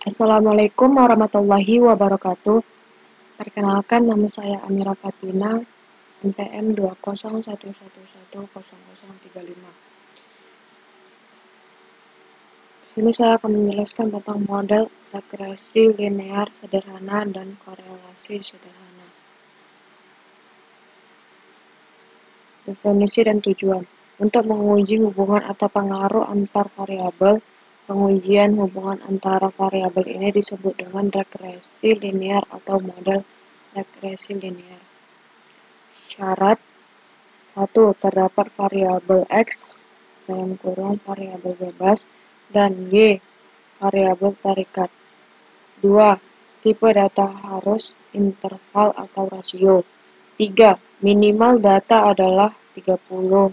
Assalamualaikum warahmatullahi wabarakatuh. Perkenalkan, nama saya Amira Fatina, NPM 201110035. Sini saya akan menjelaskan tentang model regresi linear sederhana dan korelasi sederhana. Definisi dan tujuan. Untuk menguji hubungan atau pengaruh antar variabel, pengujian hubungan antara variabel ini disebut dengan regresi linear atau model regresi linear. Syarat 1. Terdapat variabel X (variabel bebas) dan Y (variabel terikat). 2. Tipe data harus interval atau rasio. 3. Minimal data adalah 30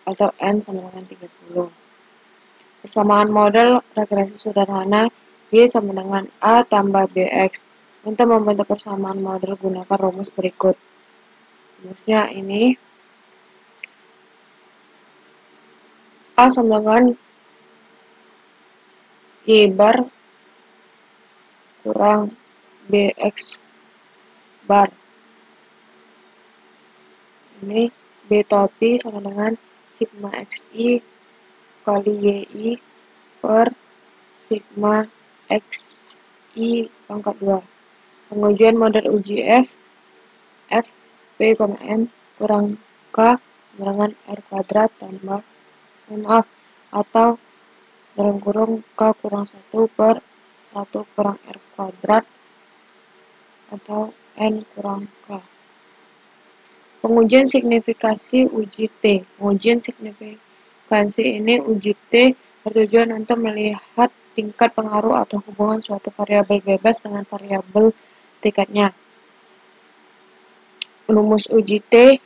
atau N sama dengan 30. Persamaan model regresi sederhana Y sama dengan A tambah BX. Untuk membentuk persamaan model, gunakan rumus berikut. Rumusnya ini A sama dengan Y bar kurang BX bar. Ini B topi sama dengan sigma XI kali YI per sigma XI pangkat 2. Pengujian model uji F P, M kurang K dengan R kuadrat tambah atau dalam kurung K kurang 1 per 1 kurang R kuadrat atau N kurang K. Pengujian signifikasi uji T. Pengujian signifikasi ini uji T bertujuan untuk melihat tingkat pengaruh atau hubungan suatu variabel bebas dengan variabel tingkatnya. Rumus uji T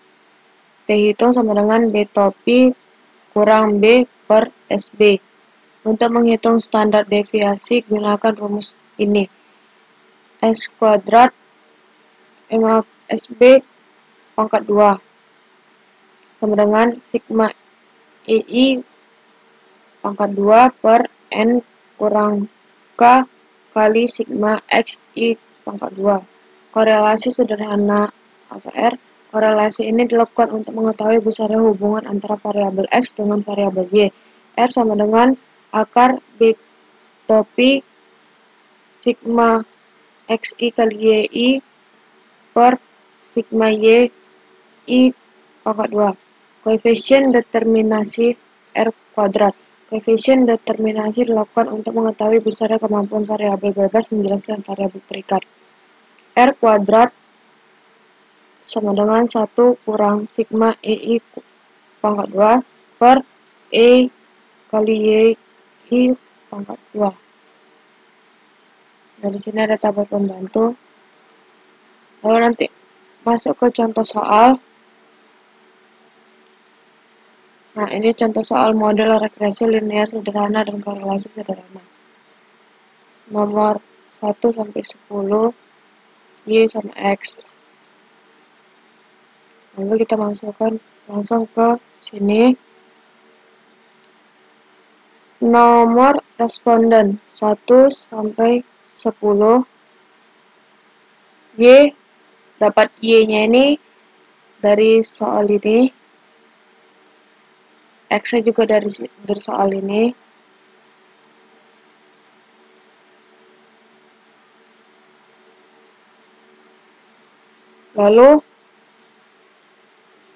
hitung sama dengan B topi kurang B per SB. Untuk menghitung standar deviasi, gunakan rumus ini. S kuadrat SB pangkat 2 sama dengan sigma EI pangkat 2 per N kurang K kali sigma XI pangkat 2. Korelasi sederhana atau R. Korelasi ini dilakukan untuk mengetahui besarnya hubungan antara variabel X dengan variabel Y. R sama dengan akar B topi sigma XI kali YI per sigma YI pangkat 2. Koefisien determinasi R kuadrat. Koefisien determinasi dilakukan untuk mengetahui besarnya kemampuan variabel bebas menjelaskan variabel terikat. R kuadrat sama dengan 1 kurang sigma EI pangkat 2 per E kali YI pangkat 2. Dari sini ada tabel pembantu. Lalu nanti masuk ke contoh soal. Nah, ini contoh soal model regresi linear sederhana dan korelasi sederhana. Nomor 1 sampai 10 Y sama X. Lalu kita masukkan langsung ke sini. Nomor responden 1 sampai 10. Y dapat Y-nya ini dari soal ini. X-nya juga dari soal ini. Lalu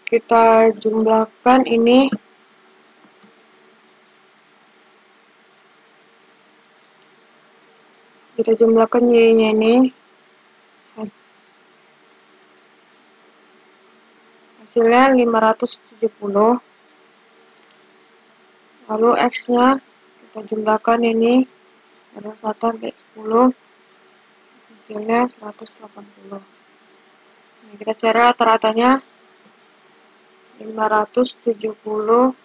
kita jumlahkan ini. Kita jumlahkan Y-nya ini. Hasilnya 570. Lalu X-nya kita jumlahkan ini dari 1 sampai 10. Hasilnya 180. Nah, kita cari rata-ratanya 570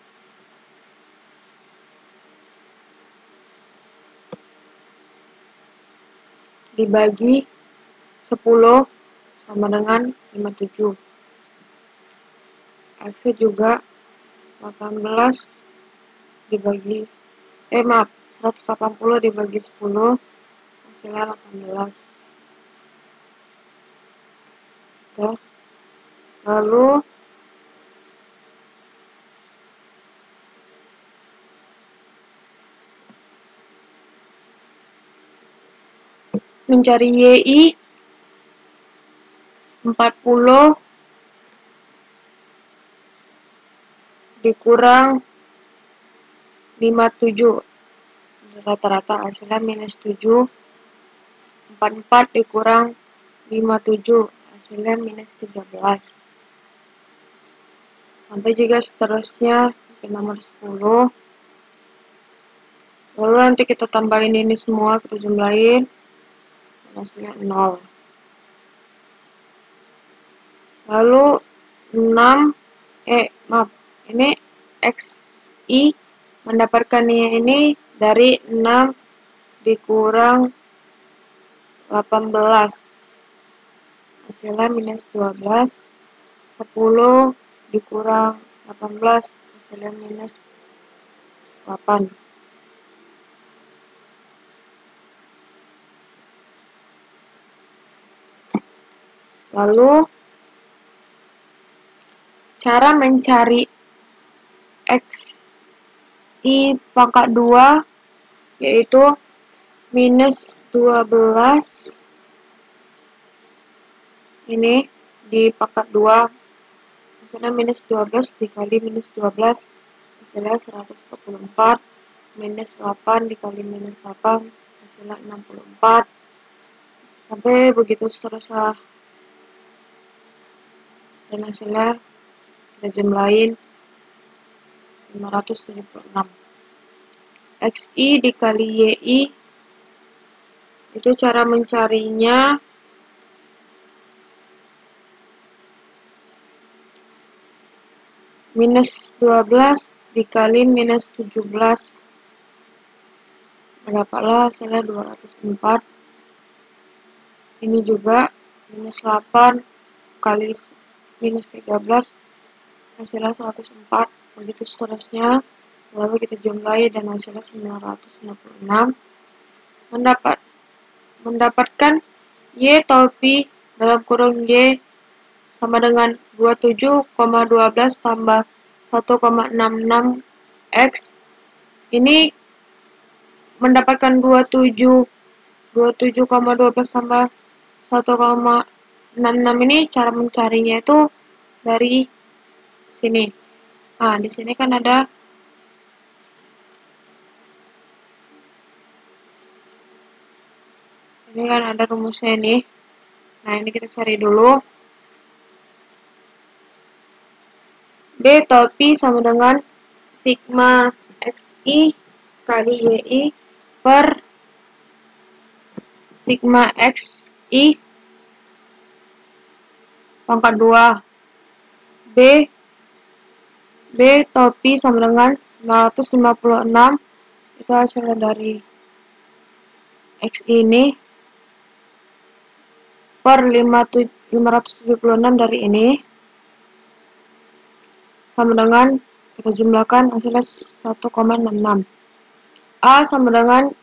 dibagi 10 sama dengan 57. X juga 18 dibagi 180 dibagi 10 hasilnya 18. Oke. Lalu mencari YI 40 dikurang 57, rata-rata hasilnya minus 7. 44 dikurang 57 hasilnya minus 13. Sampai juga seterusnya ke nomor 10. Lalu nanti kita tambahin ini semua, kita jumlahin, hasilnya 0. Lalu 6, ini XI mendapatkan ini dari 6 dikurang 18. Hasilnya minus 12. 10 dikurang 18 hasilnya minus 8. Lalu cara mencari XI pangkat 2 yaitu minus 12 ini di pangkat 2 hasilnya minus 12 dikali minus 12 hasilnya 144, minus 8 dikali minus 8 hasilnya 64, sampai begitu seterusnya, dan hasilnya kita jumlahin 576. XI dikali YI itu cara mencarinya minus 12 dikali minus 17, mendapatlah hasilnya 204. Ini juga minus 8 kali minus 13 hasilnya 104, begitu seterusnya. Lalu kita jumlahi dan hasilnya 966. Mendapatkan Y topi dalam kurung Y sama dengan 27,12 tambah 1,66 X. Ini mendapatkan 27,12 tambah 1,66 ini cara mencarinya itu dari sini. Nah, di sini kan ada rumusnya ini. Nah, ini kita cari dulu. B topi sama dengan sigma XI kali YI per sigma XI pangkat 2. B topi sama dengan 956, itu hasilnya dari XI ini, per 576 dari ini, sama dengan kita jumlahkan hasilnya 1,66. A sama dengan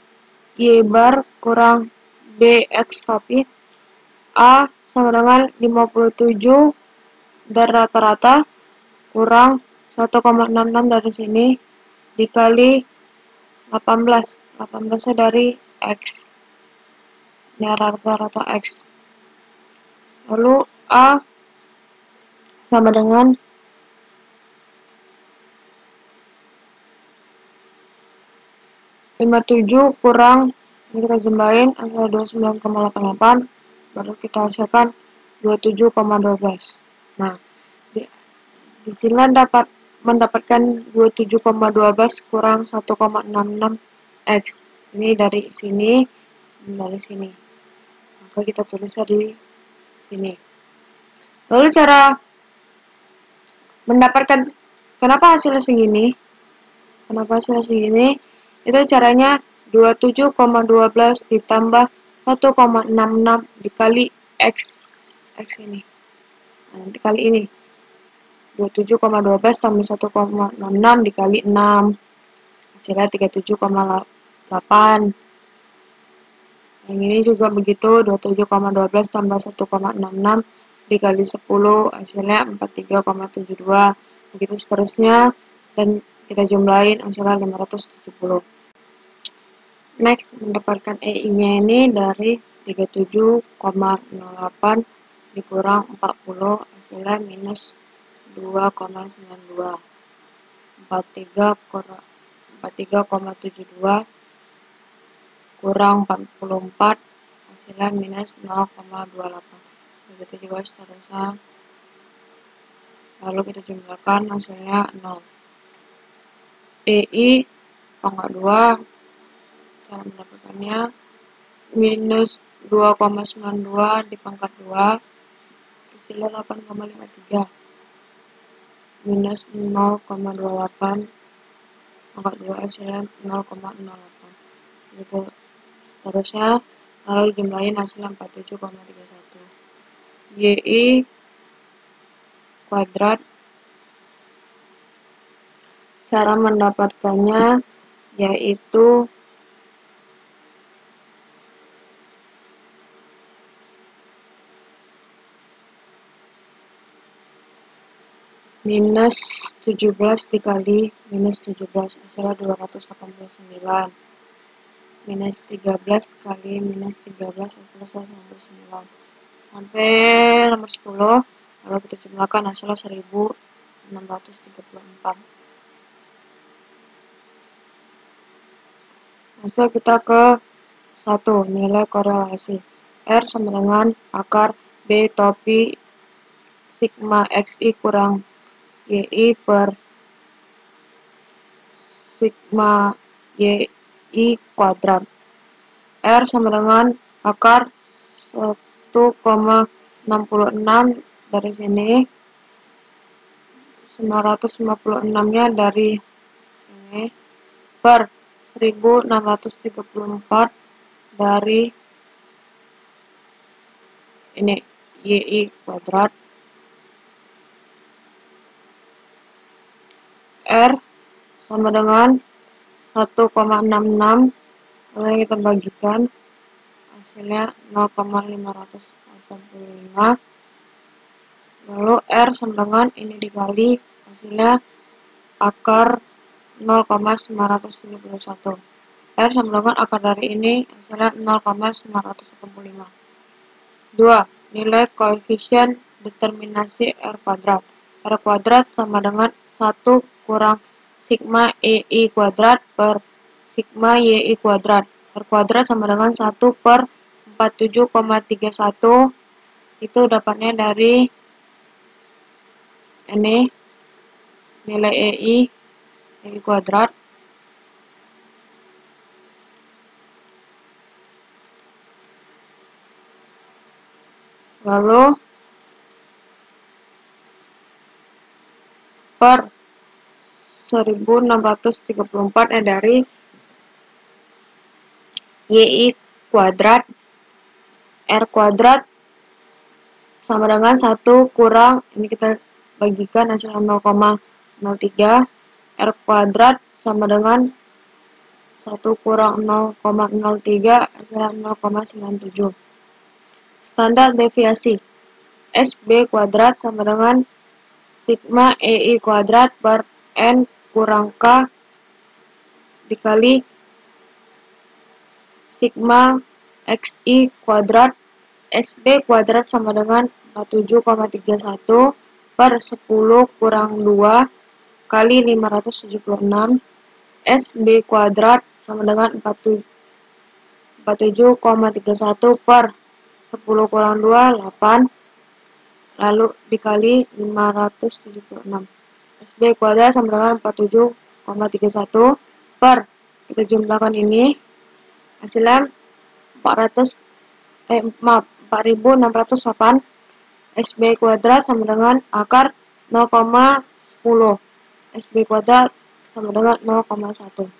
Y bar kurang BX topi. A sama dengan 57 dari rata-rata kurang 1,66 dari sini dikali 18. 18-nya dari X. Ya, rata-rata X. Lalu A sama dengan 57 kurang, ini kita jumlahin angka 29,88, baru kita hasilkan 27,12. Nah, di sini dapat mendapatkan 27,12 kurang 1,66 X. Ini dari sini, dari sini. Maka kita tulisnya di sini. Lalu cara mendapatkan kenapa hasilnya segini? Kenapa hasilnya segini? Itu caranya 27,12 ditambah 1,66 dikali X. X ini. Nah, dikali ini. 27,12 tambah 1,66 dikali 6. Hasilnya 37,8. 8. Yang ini juga begitu, 27,12 tambah 1,66 dikali 10 hasilnya 43,72. Begitu seterusnya, dan kita jumlahin hasilnya 570. Next, mendapatkan EI-nya ini dari 37,08 dikurang 40 hasilnya minus 2,92. 43,72 kurang 44 hasilnya minus 0,28. Begitu juga seterusnya. Lalu kita jumlahkan hasilnya 0. EI pangkat 2, cara mendapatkannya minus 2,92 di pangkat 2 hasilnya 8,53 minus 0,28 pangkat 2 hasilnya 0,08. Gitu seterusnya, lalu jumlahin hasilnya 47,31. YI kuadrat, cara mendapatkannya yaitu minus 17 dikali minus 17 hasilnya 289. Minus 13 kali minus 13 hasilnya 199. Sampai nomor 10, lalu kita jumlahkan hasilnya 1634. Masuk kita ke 1, nilai korelasi. R sama dengan akar B topi sigma XI kurang YI per sigma YI kuadrat. R sama dengan akar 1,66 dari sini, 956-nya dari ini, per 1634 dari ini YI kuadrat. R sama dengan 1,66, lalu kita bagikan hasilnya 0,585. Lalu R sama dengan ini dikali hasilnya akar 0,931. R sama dengan akar dari ini hasilnya 0,985. 2. Nilai koefisien determinasi R kuadrat. R kuadrat sama dengan 1 kurang sigma EI kuadrat per sigma YI kuadrat. R kuadrat sama dengan 1 per 47,31. Itu dapatnya dari ini nilai EI kuadrat. Lalu per 1634 dari YI kuadrat. R kuadrat sama dengan 1 kurang, ini kita bagikan hasilnya 0,03. R kuadrat sama dengan 1 kurang 0,03 hasilnya 0,97. Standar deviasi SB kuadrat sama dengan sigma EI kuadrat per N kurang K dikali sigma XI kuadrat. SB kuadrat sama dengan 47,31 per 10 kurang 2 kali 576. SB kuadrat sama dengan 47,31 per 10 kurang 2, 8. Lalu dikali 576. SB kuadrat sama dengan 47,31 per, kita jumlahkan ini, hasilnya 4608. SB kuadrat sama dengan akar 0,10. SB kuadrat sama dengan 0,1.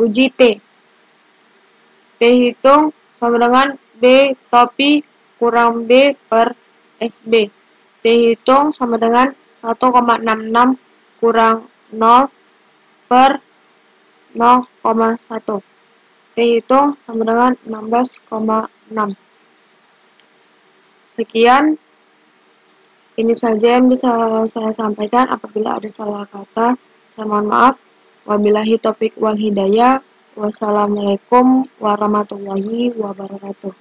Uji T. T hitung sama dengan B topi kurang B per SB. T hitung sama dengan 1,66 kurang 0 per 0,1. Dihitung sama dengan 16,6. Sekian, ini saja yang bisa saya sampaikan. Apabila ada salah kata, saya mohon maaf. Wabillahi taufiq wal hidayah. Wassalamualaikum warahmatullahi wabarakatuh.